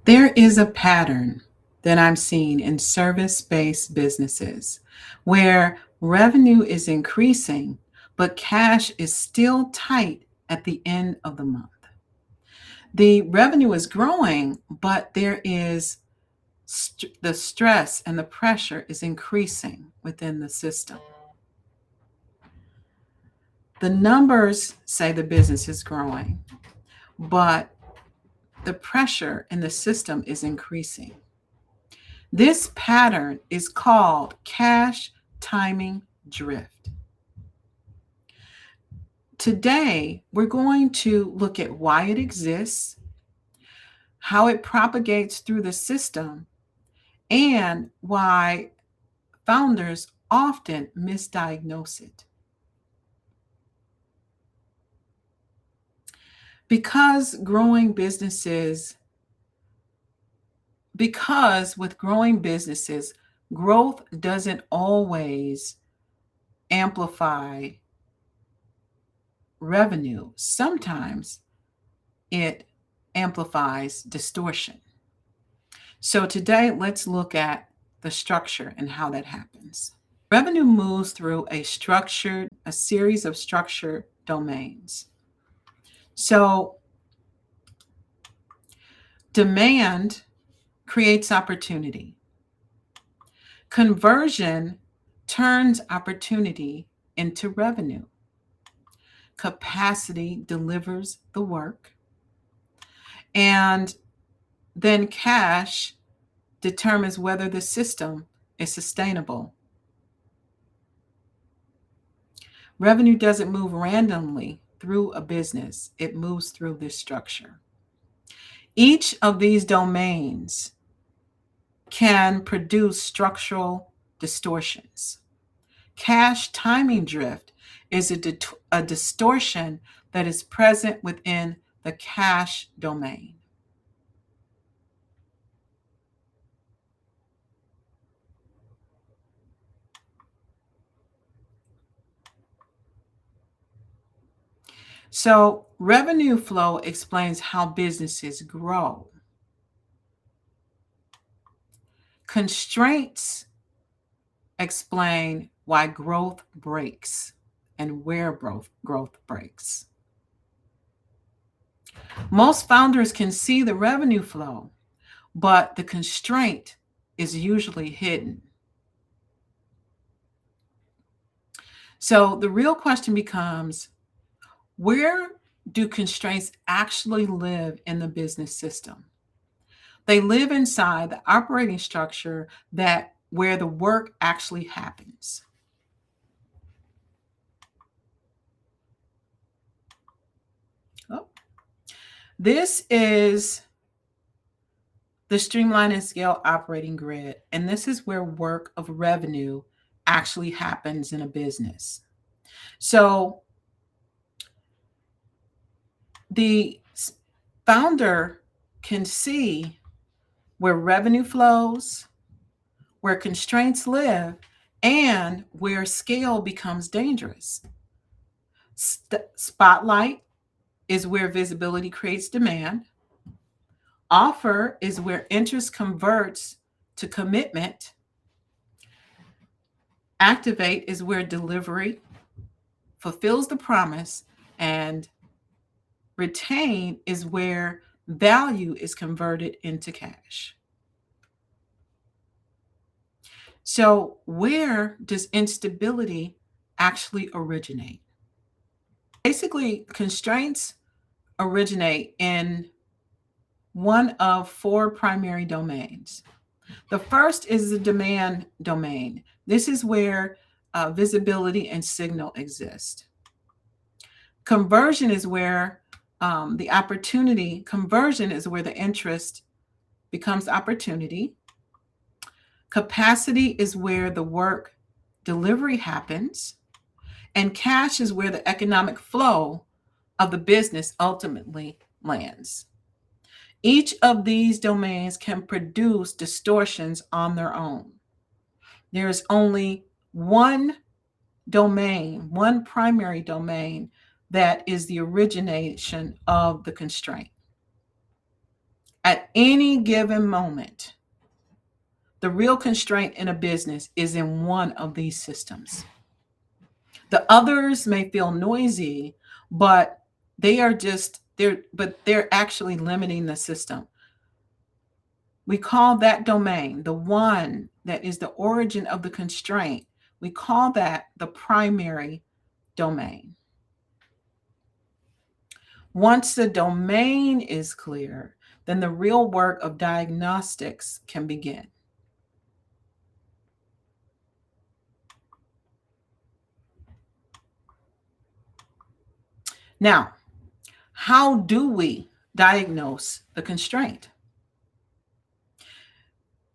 There is a pattern that I'm seeing in service-based businesses where revenue is increasing, but cash is still tight at the end of the month. The revenue is growing, but there is the stress and the pressure is increasing within the system. The numbers say the business is growing, but the pressure in the system is increasing. This pattern is called cash timing drift. Today, we're going to look at why it exists, how it propagates through the system, and why founders often misdiagnose it. Because with growing businesses, growth doesn't always amplify revenue. Sometimes it amplifies distortion. So today, let's look at the structure and how that happens. Revenue moves through a series of structured domains. So demand creates opportunity. Conversion turns opportunity into revenue. Capacity delivers the work. And then cash determines whether the system is sustainable. Revenue doesn't move randomly through a business, it moves through this structure. Each of these domains can produce structural distortions. Cash timing drift is a distortion that is present within the cash domain. So, revenue flow explains how businesses grow. Constraints explain why growth breaks and where growth breaks. Most founders can see the revenue flow, but the constraint is usually hidden. So the real question becomes, where do constraints actually live in the business system? They live inside the operating structure where the work actually happens. Oh. This is the Streamline and Scale operating grid, and this is where work of revenue actually happens in a business. So the founder can see where revenue flows, where constraints live, and where scale becomes dangerous. Spotlight is where visibility creates demand. Offer is where interest converts to commitment. Activate is where delivery fulfills the promise, and retain is where value is converted into cash. So, where does instability actually originate? Basically, constraints originate in one of four primary domains. The first is the demand domain. This is where visibility and signal exist. Conversion is where conversion is where the interest becomes opportunity. Capacity is where the work delivery happens. And cash is where the economic flow of the business ultimately lands. Each of these domains can produce distortions on their own. There is only one domain, one primary domain, that is the origination of the constraint. At any given moment, the real constraint in a business is in one of these systems. The others may feel noisy, but they're actually limiting the system. We call that domain, the one that is the origin of the constraint, we call that the primary domain. Once the domain is clear, then the real work of diagnostics can begin. Now, how do we diagnose the constraint?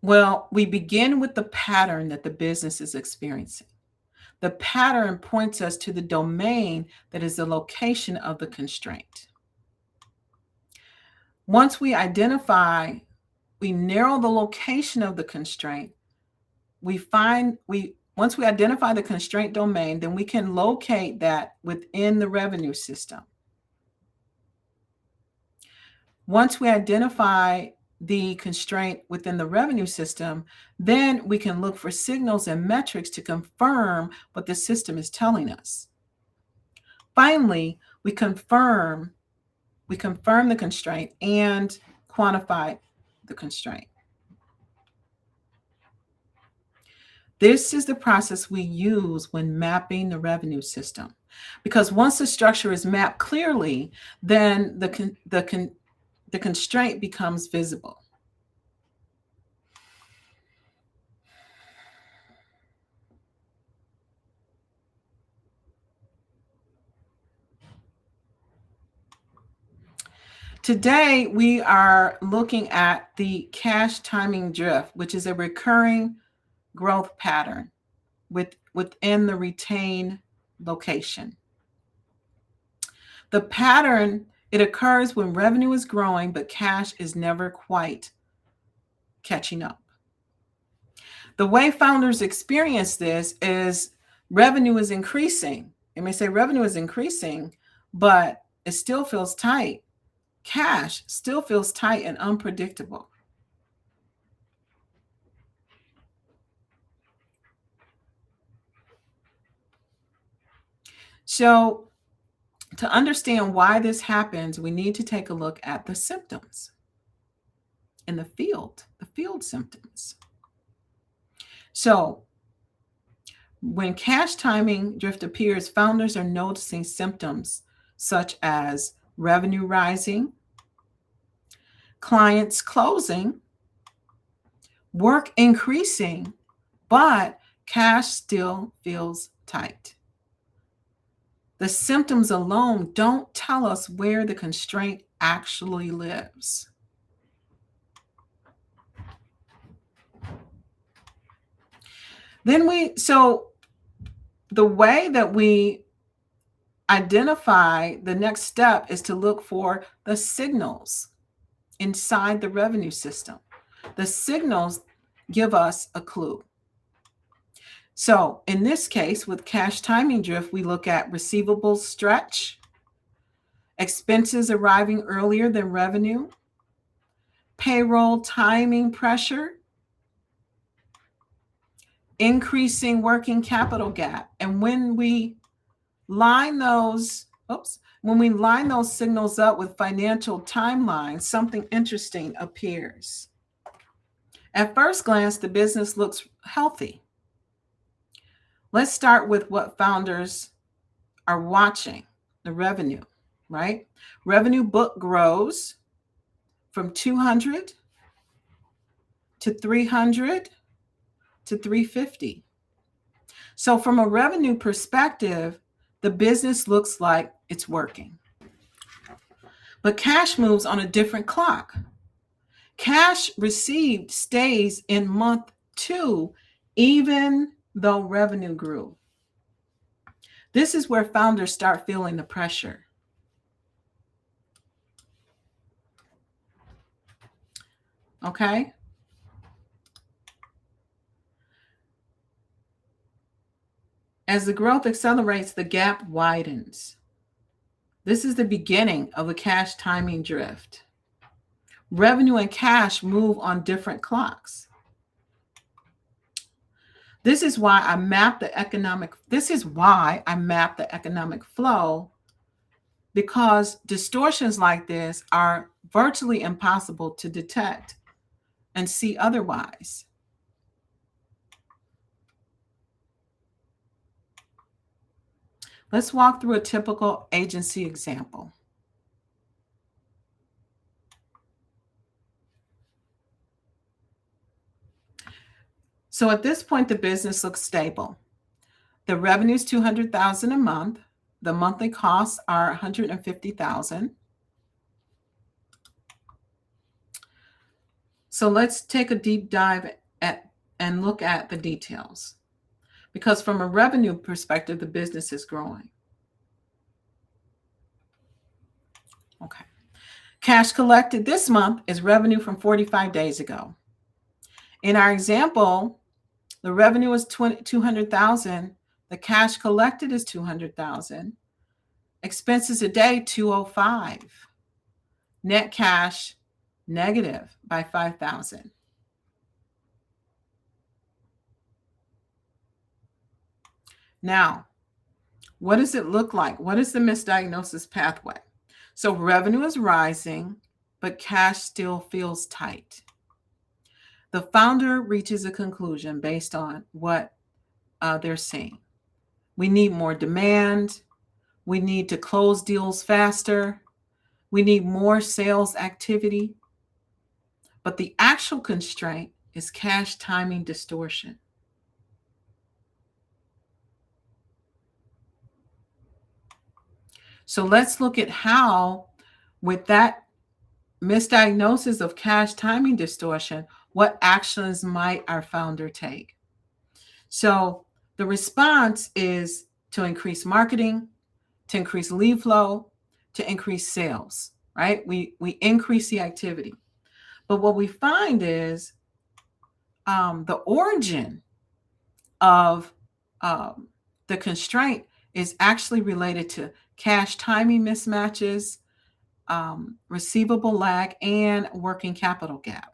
Well, we begin with the pattern that the business is experiencing. The pattern points us to the domain that is the location of the constraint. Once we narrow the location of the constraint, once we identify the constraint domain, then we can locate that within the revenue system. Once we identify the constraint within the revenue system, then we can look for signals and metrics to confirm what the system is telling us. Finally, we confirm the constraint and quantify the constraint. This is the process we use when mapping the revenue system, because once the structure is mapped clearly, then the constraint becomes visible. Today, we are looking at the cash timing drift, which is a recurring growth pattern within the retained location. The pattern, it occurs when revenue is growing, but cash is never quite catching up. The way founders experience this is revenue is increasing. They may say revenue is increasing, but it still feels tight. Cash still feels tight and unpredictable. So, to understand why this happens, we need to take a look at the symptoms in the field symptoms. So, when cash timing drift appears, founders are noticing symptoms such as revenue rising, clients closing, work increasing, but cash still feels tight. The symptoms alone don't tell us where the constraint actually lives. So the way that we identify the next step is to look for the signals inside the revenue system. The signals give us a clue. So in this case, with cash timing drift, we look at receivables stretch, expenses arriving earlier than revenue, payroll timing pressure, increasing working capital gap. And when we line those signals up with financial timelines, something interesting appears. At first glance, the business looks healthy. Let's start with what founders are watching, the revenue, right? Revenue book grows from 200 to 300 to 350. So from a revenue perspective, the business looks like it's working. But cash moves on a different clock. Cash received stays in month 2, even though revenue grew. This is where founders start feeling the pressure. Okay? As the growth accelerates, the gap widens. This is the beginning of a cash timing drift. Revenue and cash move on different clocks. This is why I map the economic flow, because distortions like this are virtually impossible to detect and see otherwise. Let's walk through a typical agency example. So at this point, the business looks stable. The revenue is $200,000 a month. The monthly costs are $150,000. So let's take a deep dive and look at the details. Because from a revenue perspective, the business is growing. Okay. Cash collected this month is revenue from 45 days ago. In our example, the revenue is $200,000. The cash collected is $200,000. Expenses a day, $205. Net cash negative by $5,000. Now, what does it look like? What is the misdiagnosis pathway? So revenue is rising, but cash still feels tight. The founder reaches a conclusion based on what they're seeing. We need more demand. We need to close deals faster. We need more sales activity. But the actual constraint is cash timing distortion. So let's look at how, with that misdiagnosis of cash timing distortion, what actions might our founder take? So the response is to increase marketing, to increase lead flow, to increase sales, right? We increase the activity. But what we find is the origin of the constraint is actually related to cash timing mismatches, receivable lag, and working capital gap.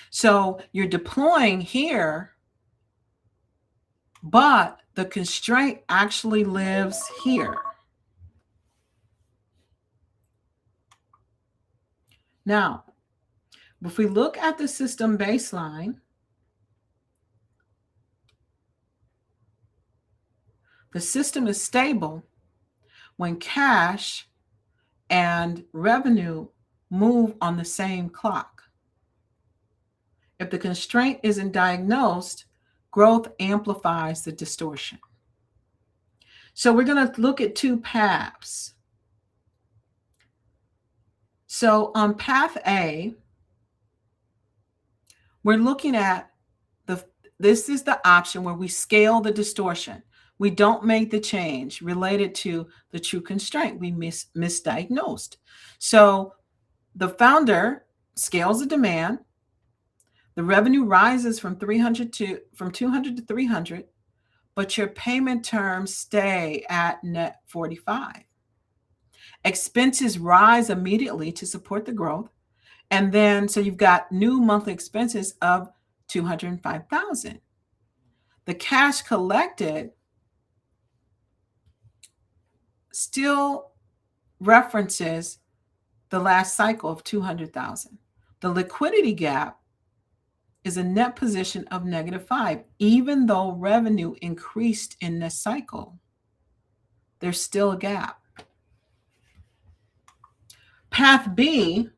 So you're deploying here, but the constraint actually lives here. Now, if we look at the system baseline, the system is stable when cash and revenue move on the same clock. If the constraint isn't diagnosed, growth amplifies the distortion. So we're going to look at two paths. So on path A, we're looking at this is the option where we scale the distortion. We don't make the change related to the true constraint. We misdiagnosed. So the founder scales the demand. The revenue rises from 200 to 300, but your payment terms stay at net 45. Expenses rise immediately to support the growth. And then, so you've got new monthly expenses of $205,000. The cash collected still references the last cycle of $200,000. The liquidity gap is a net position of -5. Even though revenue increased in this cycle, there's still a gap. Path B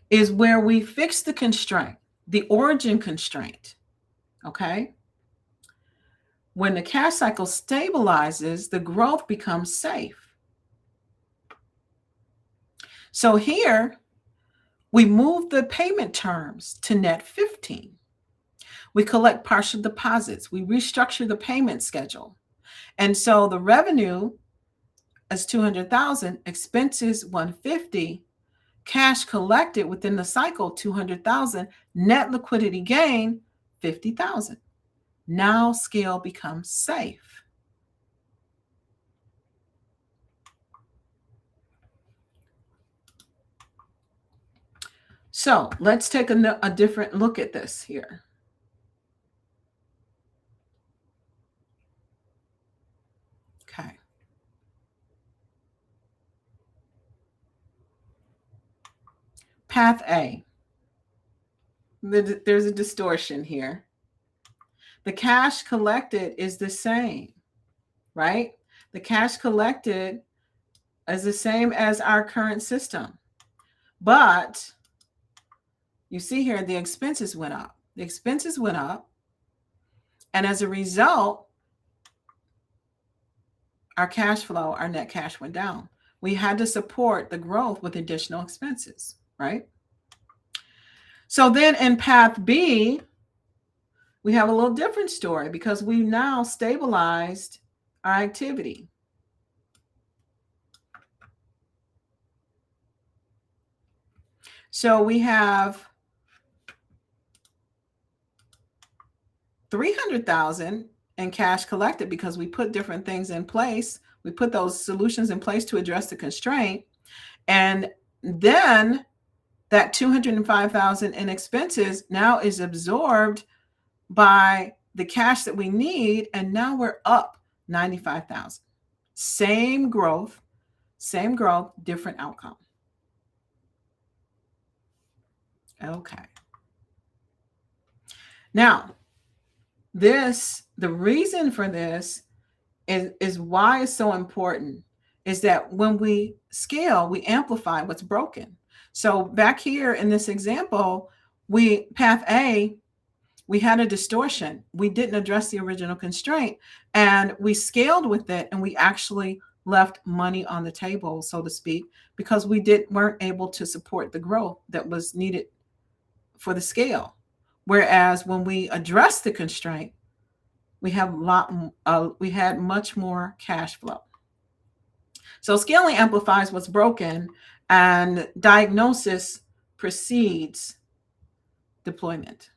is where we fix the constraint, the origin constraint, okay? When the cash cycle stabilizes, the growth becomes safe. So here, we move the payment terms to net 15. We collect partial deposits. We restructure the payment schedule. And so the revenue is $200,000, expenses $150, cash collected within the cycle $200,000, net liquidity gain $50,000. Now scale becomes safe. So let's take a different look at this here. Okay. Path A. There's a distortion here. The cash collected is the same, right? The cash collected is the same as our current system. But you see here, the expenses went up. The expenses went up. And as a result, our cash flow, our net cash went down. We had to support the growth with additional expenses, right? So then in path B, we have a little different story because we now stabilized our activity. So we have 300,000 in cash collected because we put different things in place. We put those solutions in place to address the constraint. And then that 205,000 in expenses now is absorbed by the cash that we need. And now we're up 95,000. Same growth, different outcome. Okay. Now, the reason for this is why it's so important is that when we scale, we amplify what's broken. So back here in this example, path A, we had a distortion. We didn't address the original constraint and we scaled with it and we actually left money on the table, so to speak, because we weren't able to support the growth that was needed for the scale. Whereas when we address the constraint, we had much more cash flow. So scaling amplifies what's broken, and diagnosis precedes deployment.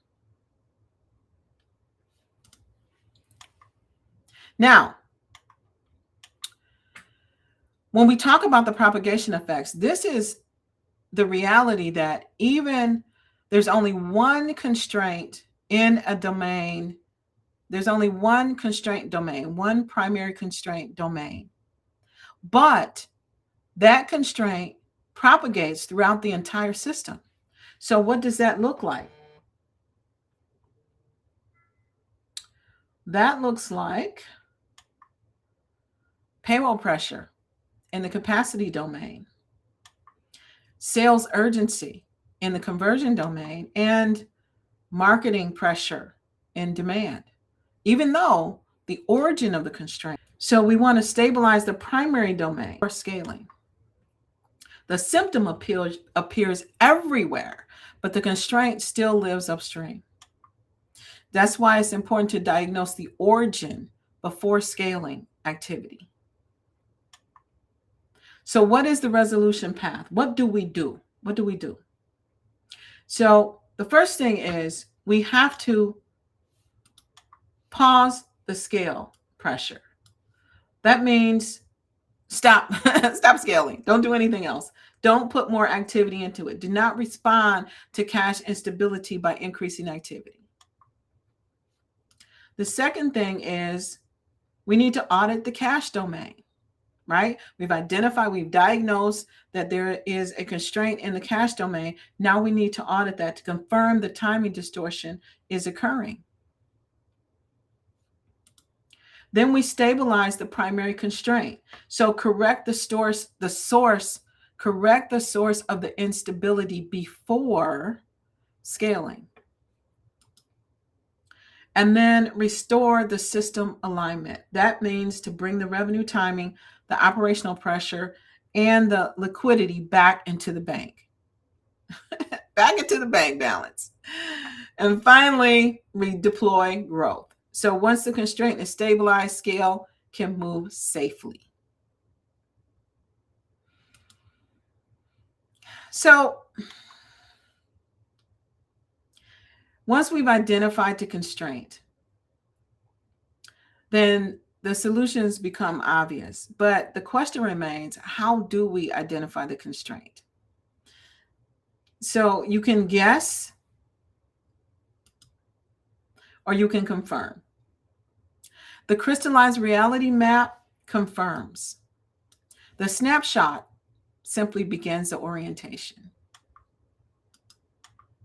Now, when we talk about the propagation effects, this is the reality that even there's only one constraint in a domain. There's only one constraint domain, one primary constraint domain. But that constraint propagates throughout the entire system. So what does that look like? That looks like payroll pressure in the capacity domain, sales urgency in the conversion domain, and marketing pressure in demand, even though the origin of the constraint. So we want to stabilize the primary domain for scaling. The symptom appears everywhere, but the constraint still lives upstream. That's why it's important to diagnose the origin before scaling activity. So what is the resolution path? What do we do? What do we do? So the first thing is we have to pause the scale pressure. That means stop scaling. Don't do anything else. Don't put more activity into it. Do not respond to cash instability by increasing activity. The second thing is we need to audit the cash domain, right? We've identified, we've diagnosed that there is a constraint in the cash domain. Now we need to audit that to confirm the timing distortion is occurring. Then we stabilize the primary constraint. So correct the source of the instability before scaling. And then restore the system alignment. That means to bring the revenue timing, the operational pressure, and the liquidity back into the bank. Back into the bank balance. And finally, redeploy growth. So once the constraint is stabilized, scale can move safely. So once we've identified the constraint, then the solutions become obvious. But the question remains, how do we identify the constraint? So you can guess or you can confirm. The crystallized reality map confirms. The snapshot simply begins the orientation.